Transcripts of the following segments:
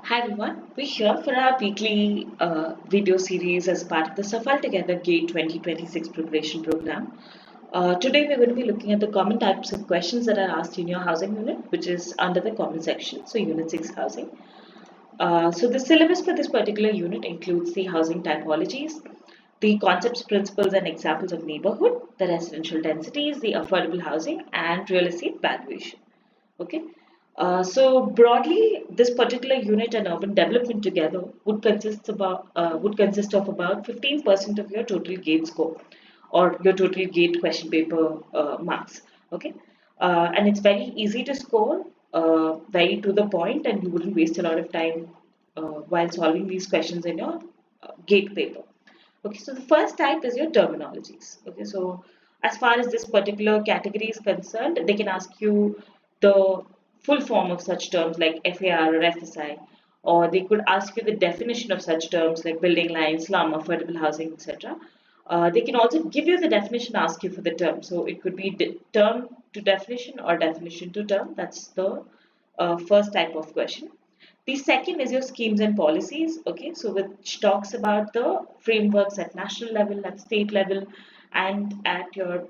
Hi everyone, we're here for our weekly video series as part of the Safal Together GATE 2026 preparation program. Today we're going to be looking at the common types of questions that are asked in your housing unit, which is under the common section, so Unit 6 housing. So the syllabus for this particular unit includes the housing typologies, the concepts, principles and examples of neighborhood, the residential densities, the affordable housing and real estate valuation. Okay. So broadly, this particular unit and urban development together would consist of about 15% of your total GATE score or your total GATE question paper marks. Okay, and it's very easy to score, very to the point, and you wouldn't waste a lot of time while solving these questions in your GATE paper. Okay, so the first type is your terminologies. Okay, so as far as this particular category is concerned, they can ask you the full form of such terms like FAR or FSI, or they could ask you the definition of such terms like building line, slum, affordable housing, etc. They can also give you the definition, ask you for the term. So it could be term to definition or definition to term. That's the first type of question. The second is your schemes and policies, okay, so which talks about the frameworks at national level, at state level, and at your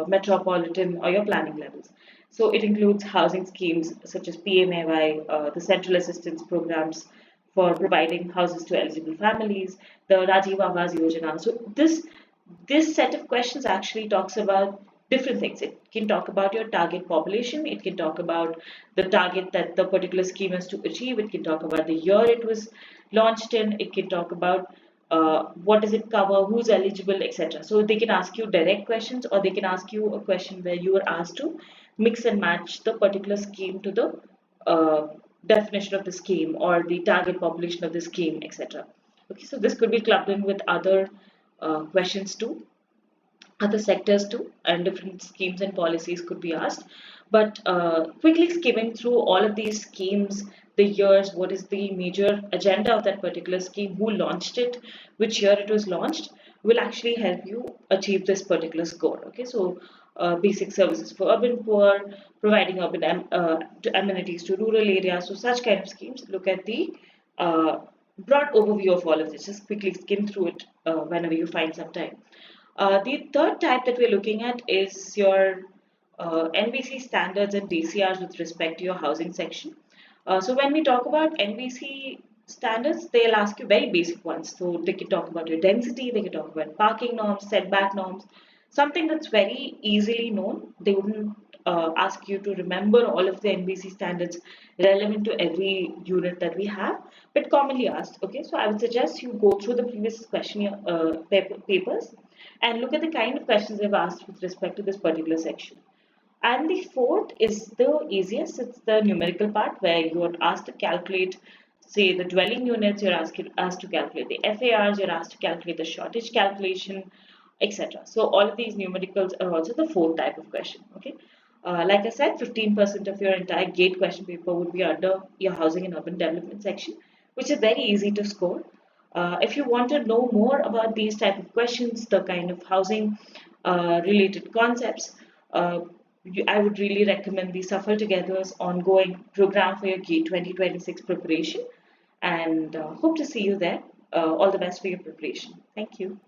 metropolitan or your planning levels. So it includes housing schemes such as PMAY, the Central Assistance Programs for providing houses to eligible families, the Rajiv Awas Yojana. So this set of questions actually talks about different things. It can talk about your target population. It can talk about the target that the particular scheme has to achieve. It can talk about the year it was launched in. It can talk about what does it cover, who's eligible, etc. So they can ask you direct questions, or they can ask you a question where you are asked to mix and match the particular scheme to the definition of the scheme or the target population of the scheme, etc. Okay, so this could be clubbed in with other questions too, other sectors too, and different schemes and policies could be asked. But quickly skimming through all of these schemes, the years, what is the major agenda of that particular scheme, who launched it, which year it was launched, will actually help you achieve this particular score. Okay, so basic services for urban poor, providing urban amenities to rural areas. So such kind of schemes, look at the broad overview of all of this. Just quickly skim through it whenever you find some time. The third type that we're looking at is your NBC standards and DCRs with respect to your housing section. So when we talk about NBC standards, they'll ask you very basic ones. So they can talk about your density, they can talk about parking norms, setback norms, something that's very easily known. They wouldn't ask you to remember all of the NBC standards relevant to every unit that we have, but commonly asked. Okay, so I would suggest you go through the previous question papers and look at the kind of questions they've asked with respect to this particular section. And the fourth is the easiest. It's the numerical part where you're asked to calculate, say, the dwelling units, asked to calculate the FARs, you're asked to calculate the shortage calculation, etc. So all of these numericals are also the fourth type of question. Okay. Like I said, 15% of your entire GATE question paper would be under your housing and urban development section, which is very easy to score. If you want to know more about these type of questions, the kind of housing related concepts, I would really recommend the Safal Together's ongoing program for your GATE 2026 preparation, and hope to see you there. All the best for your preparation. Thank you.